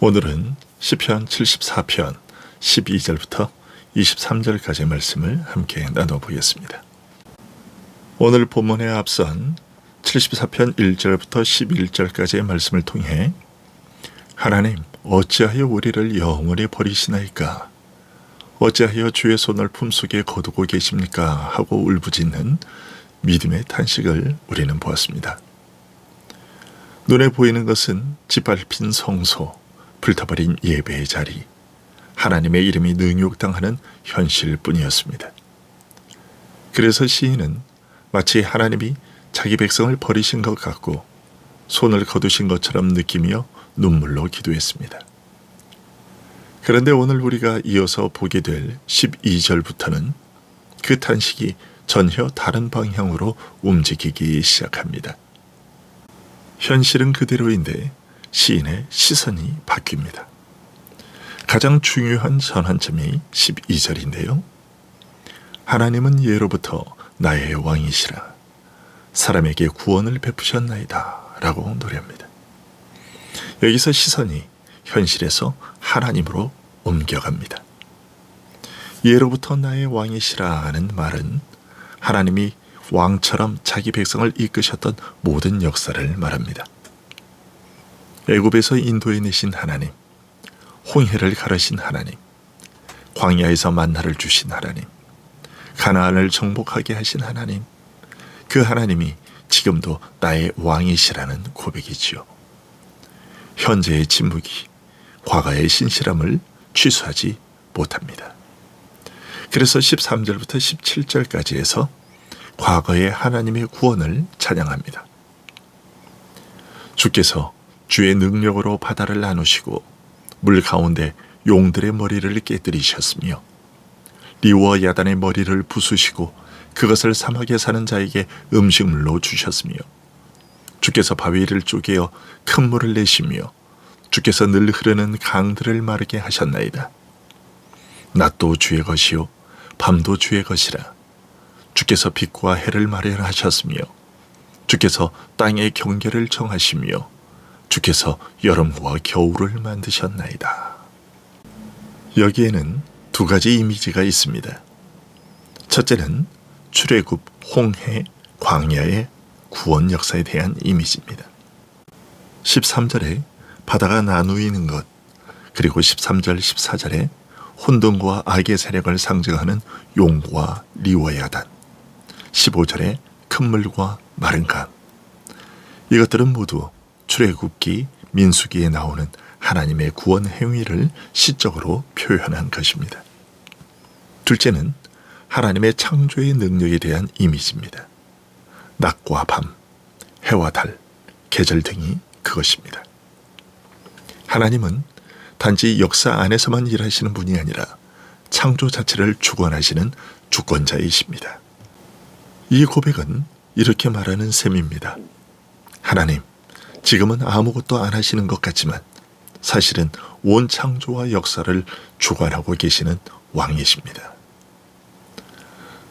오늘은 시편 74편 12절부터 23절까지의 말씀을 함께 나눠보겠습니다. 오늘 본문에 앞선 74편 1절부터 11절까지의 말씀을 통해 하나님 어찌하여 우리를 영원히 버리시나이까? 어찌하여 주의 손을 품속에 거두고 계십니까? 하고 울부짖는 믿음의 탄식을 우리는 보았습니다. 눈에 보이는 것은 짓밟힌 성소, 불타버린 예배의 자리, 하나님의 이름이 능욕당하는 현실뿐이었습니다. 그래서 시인은 마치 하나님이 자기 백성을 버리신 것 같고 손을 거두신 것처럼 느끼며 눈물로 기도했습니다. 그런데 오늘 우리가 이어서 보게 될 12절부터는 그 탄식이 전혀 다른 방향으로 움직이기 시작합니다. 현실은 그대로인데 시인의 시선이 바뀝니다. 가장 중요한 전환점이 12절인데요. 하나님은 예로부터 나의 왕이시라. 사람에게 구원을 베푸셨나이다. 라고 노래합니다. 여기서 시선이 현실에서 하나님으로 옮겨갑니다. 예로부터 나의 왕이시라 하는 말은 하나님이 왕처럼 자기 백성을 이끄셨던 모든 역사를 말합니다. 애굽에서 인도해 내신 하나님, 홍해를 가르신 하나님, 광야에서 만나를 주신 하나님, 가나안을 정복하게 하신 하나님, 그 하나님이 지금도 나의 왕이시라는 고백이지요. 현재의 침묵이 과거의 신실함을 취소하지 못합니다. 그래서 13절부터 17절까지에서 과거의 하나님의 구원을 찬양합니다. 주께서 주의 능력으로 바다를 나누시고 물 가운데 용들의 머리를 깨뜨리셨으며 리우와 야단의 머리를 부수시고 그것을 사막에 사는 자에게 음식물로 주셨으며 주께서 바위를 쪼개어 큰 물을 내시며 주께서 늘 흐르는 강들을 마르게 하셨나이다. 낮도 주의 것이요 밤도 주의 것이라. 주께서 빛과 해를 마련하셨으며 주께서 땅의 경계를 정하시며 주께서 여름과 겨울을 만드셨나이다. 여기에는 두 가지 이미지가 있습니다. 첫째는 출애굽, 홍해, 광야의 구원 역사에 대한 이미지입니다. 13절에 바다가 나누이는 것, 그리고 13절, 14절에 혼돈과 악의 세력을 상징하는 용과 리워야단, 15절에 큰 물과 마른 강. 이것들은 모두 출애굽기, 민수기에 나오는 하나님의 구원 행위를 시적으로 표현한 것입니다. 둘째는 하나님의 창조의 능력에 대한 이미지입니다. 낮과 밤, 해와 달, 계절 등이 그것입니다. 하나님은 단지 역사 안에서만 일하시는 분이 아니라 창조 자체를 주관하시는 주권자이십니다. 이 고백은 이렇게 말하는 셈입니다. 하나님, 지금은 아무것도 안 하시는 것 같지만 사실은 온 창조와 역사를 주관하고 계시는 왕이십니다.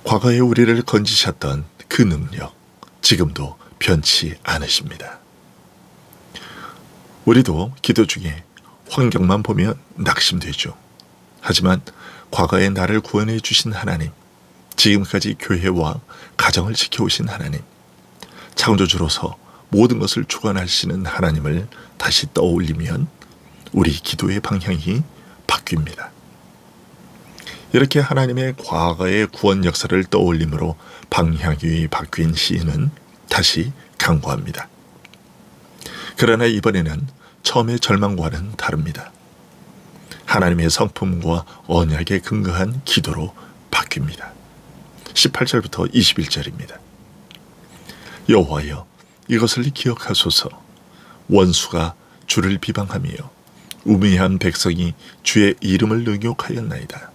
과거에 우리를 건지셨던 그 능력, 지금도 변치 않으십니다. 우리도 기도 중에 환경만 보면 낙심되죠. 하지만 과거에 나를 구원해 주신 하나님, 지금까지 교회와 가정을 지켜오신 하나님, 창조주로서 모든 것을 주관하시는 하나님을 다시 떠올리면 우리 기도의 방향이 바뀝니다. 이렇게 하나님의 과거의 구원 역사를 떠올림으로 방향이 바뀐 시인은 다시 강구합니다. 그러나 이번에는 처음의 절망과는 다릅니다. 하나님의 성품과 언약에 근거한 기도로 바뀝니다. 18절부터 21절입니다. 여호와여, 이것을 기억하소서. 원수가 주를 비방하며 우매한 백성이 주의 이름을 능욕하였나이다.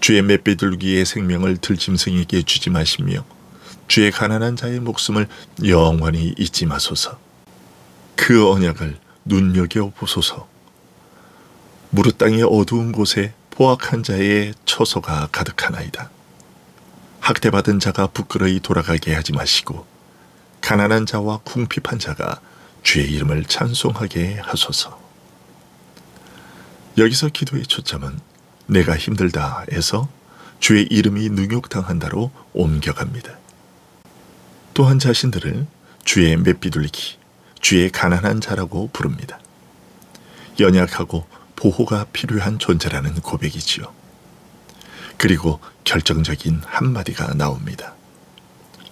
주의 맷비둘기의 생명을 들짐승에게 주지 마시며 주의 가난한 자의 목숨을 영원히 잊지 마소서. 그 언약을 눈여겨보소서. 무릇 땅의 어두운 곳에 포악한 자의 처소가 가득하나이다. 학대받은 자가 부끄러이 돌아가게 하지 마시고 가난한 자와 궁핍한 자가 주의 이름을 찬송하게 하소서. 여기서 기도의 초점은 내가 힘들다에서 주의 이름이 능욕당한다로 옮겨갑니다. 또한 자신들을 주의 맷비둘기, 주의 가난한 자라고 부릅니다. 연약하고 보호가 필요한 존재라는 고백이지요. 그리고 결정적인 한마디가 나옵니다.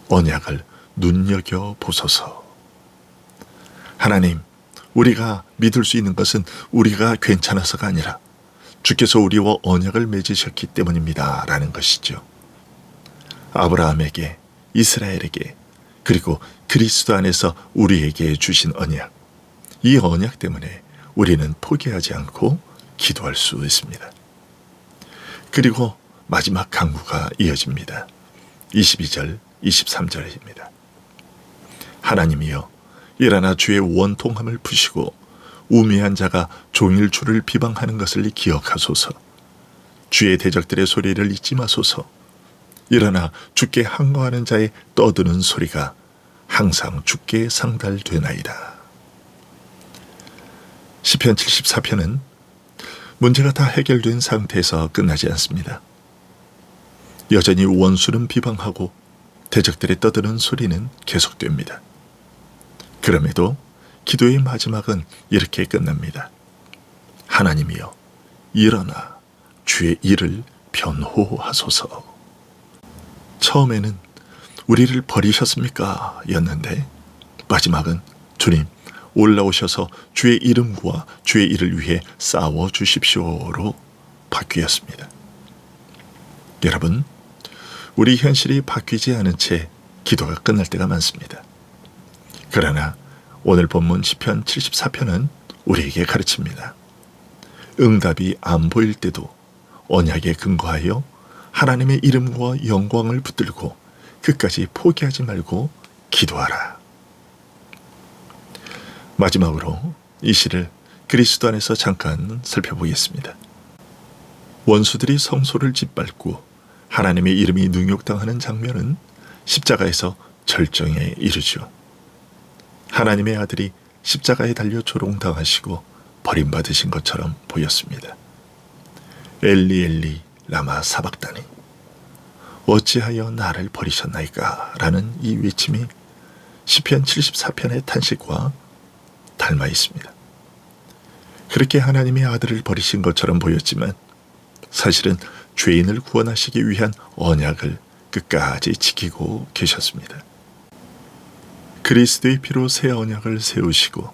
언약을 눈여겨보소서. 하나님, 우리가 믿을 수 있는 것은 우리가 괜찮아서가 아니라 주께서 우리와 언약을 맺으셨기 때문입니다. 라는 것이죠. 아브라함에게, 이스라엘에게, 그리고 그리스도 안에서 우리에게 주신 언약, 이 언약 때문에 우리는 포기하지 않고 기도할 수 있습니다. 그리고 마지막 강구가 이어집니다. 22절, 23절입니다. 하나님이여, 일어나 주의 원통함을 푸시고 우매한 자가 종일 주를 비방하는 것을 기억하소서. 주의 대적들의 소리를 잊지 마소서. 일어나 주께 항거하는 자의 떠드는 소리가 항상 주께 상달되나이다. 시편 74편은 문제가 다 해결된 상태에서 끝나지 않습니다. 여전히 원수는 비방하고 대적들의 떠드는 소리는 계속됩니다. 그럼에도 기도의 마지막은 이렇게 끝납니다. 하나님이여, 일어나 주의 일을 변호하소서. 처음에는 우리를 버리셨습니까? 였는데 마지막은 주님 올라오셔서 주의 이름 구하 주의 일을 위해 싸워 주십시오로 바뀌었습니다. 여러분, 우리 현실이 바뀌지 않은 채 기도가 끝날 때가 많습니다. 그러나 오늘 본문 시편 74편은 우리에게 가르칩니다. 응답이 안 보일 때도 언약에 근거하여 하나님의 이름과 영광을 붙들고 끝까지 포기하지 말고 기도하라. 마지막으로 이 시를 그리스도 안에서 잠깐 살펴보겠습니다. 원수들이 성소를 짓밟고 하나님의 이름이 능욕당하는 장면은 십자가에서 절정에 이르죠. 하나님의 아들이 십자가에 달려 조롱당하시고 버림받으신 것처럼 보였습니다. 엘리 엘리 라마 사박다니, 어찌하여 나를 버리셨나이까? 라는 이 외침이 시편 74편의 탄식과 닮아 있습니다. 그렇게 하나님의 아들을 버리신 것처럼 보였지만 사실은 죄인을 구원하시기 위한 언약을 끝까지 지키고 계셨습니다. 그리스도의 피로 새 언약을 세우시고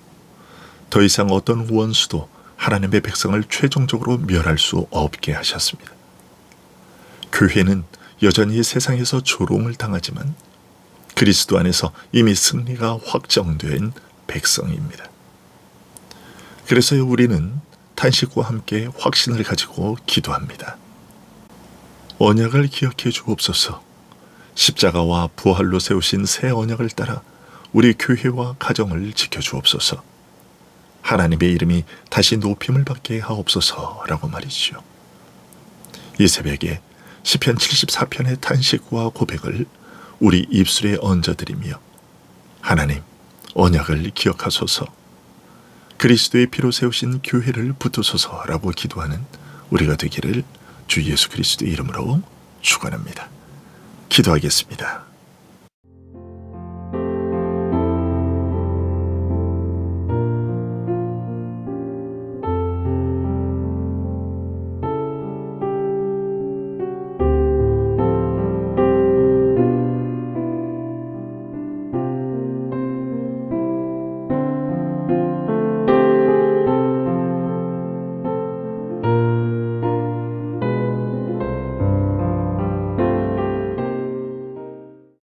더 이상 어떤 원수도 하나님의 백성을 최종적으로 멸할 수 없게 하셨습니다. 교회는 여전히 세상에서 조롱을 당하지만 그리스도 안에서 이미 승리가 확정된 백성입니다. 그래서 우리는 탄식과 함께 확신을 가지고 기도합니다. 언약을 기억해 주옵소서. 십자가와 부활로 세우신 새 언약을 따라 우리 교회와 가정을 지켜주옵소서. 하나님의 이름이 다시 높임을 받게 하옵소서라고 말이죠. 이 새벽에 시편 74편의 탄식과 고백을 우리 입술에 얹어드리며 하나님, 언약을 기억하소서, 그리스도의 피로 세우신 교회를 붙드소서라고 기도하는 우리가 되기를 주 예수 그리스도의 이름으로 축원합니다. 기도하겠습니다.